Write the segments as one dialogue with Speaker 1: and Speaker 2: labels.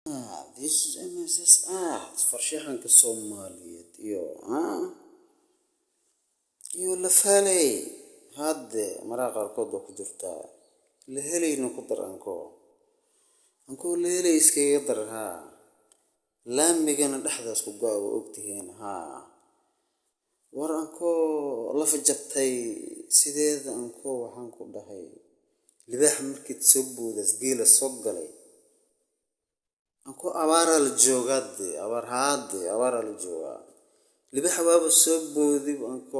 Speaker 1: This is MSS Art farshaxanka Soomaaliyeed iyo la falay hadde maraa qaarkood oo ku jirta la helayna ku dar anko la helay iskaga dar laamigana dhexdaas ku go'o ogtihiin war anko la fajabtay sideeda anko waxaan ku dhahay libaax markii soo boodas geela soo galay anko abaara la joogaade abaara la joogaa libaax waaba soo boodi anko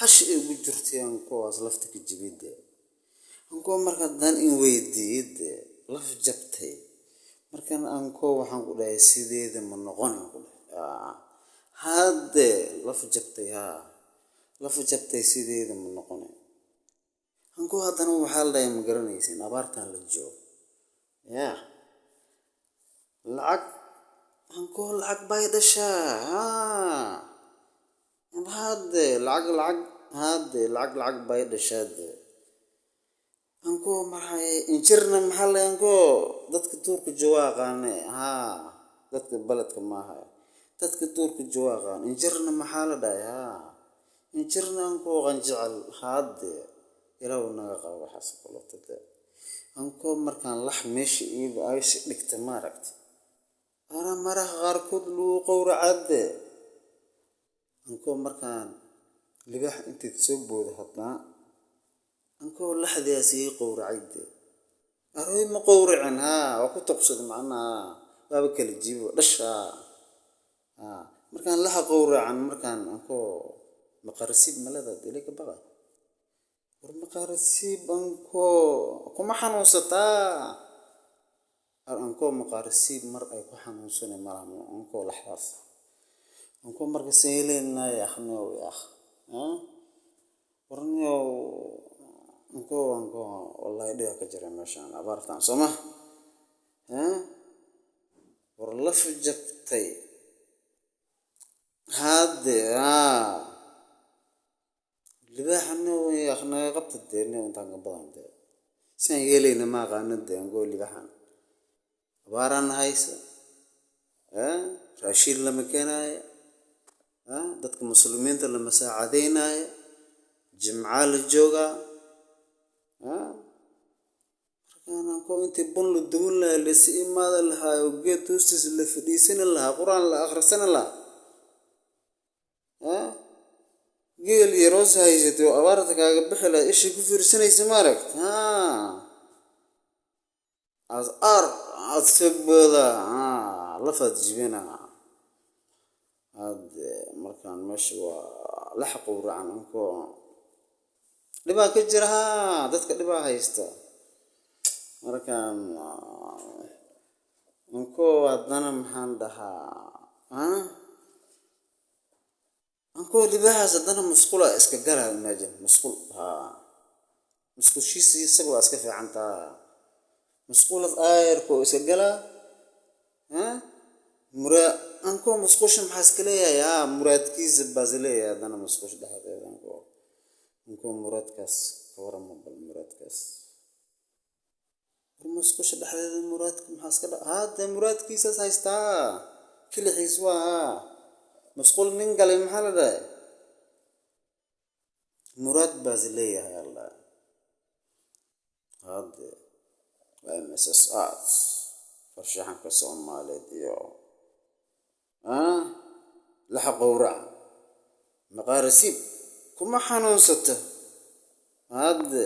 Speaker 1: hashi ugu jirtay anko as lafta ka jibide anko marka dan in weydiid laf jabtay markan anko waxaan ku dhahay sideeda ma noqon ku hadde laf jabtay sideeda ma noqon anko haddana waxaa la dhahay ma garanaysin abaartan la joogo lacag bay dhashaa lacag bay dhashaa anko maxay injirna maxaa la anko dadka tuurka jawaaqane dadka baladka maaha dadka tuurka jawaaqan injirna maxaa la dhahay injirna anko qanjecel ilaw naga qabo waxaas qolotada anko markaan lax meesha iiba ay si dhigta maaragtay ana maraha qaarkood luu qowracade anko markaan libaax intii soo booda hadnaa anko laxdaas ii qowracayde aroy ma qowracin waa ku taqsad macnaha waaba kala jiibo dhashaa markaan laxa qowracan markaan anko maqarsiib malada dilay ka baqa war maqarsiib anko kuma xanuunsataa anko maqarsiib mar ay ku xanuunsanay malaha anko laxdaas anko marka seelena yaxno warniyo anko wallahi dhiga ka jira meeshaan abaartan soma war la fajabtay hadde libaaxna yaxna qabtay intaan ka badan san yeelayna ma qaanade anko libaaxan abaaraan haysa raashin lama keenayo dadka muslimiinta lama saacadeynaayo jimca la joogaa markaan anko intii bun la duwan lahaa lasi imaada lahaa oo geed hoostiisa la fadhiisani lahaa qur-aan la akhrisani lahaa geel yaroos haysatay oo abaarta kaaga bixi lahaa isha ku fiirsanaysa maaragt adsabooda lafaad jibina markaan meesha waa lax qowracan anko dhibaa ka jira dadka dhibaa haysta markaan anko haddana maxaan dhahaa anko libaaxaas haddana musqula iska galaa imagine musqushiisa isagoo iska fiicantaa musqulas ayrko iska galaa anko musqusha maxaa iska leeyahay muraadkiisa baas leeyahay haddana musqusha dhexdeeda anko muraadkaas ka warama bal muraadkaas musqusha dhexdeeda muraadka maxaa iska hadde muraadkiisaas haystaa kilixiis waa musqul nin galay maxaa la dhahay muraad baas leeyahay allah hadde waa MSS Art farshaxanka Soomaaliyeed iyo laxa qowrac maqarsiib kuma xanuunsata hadde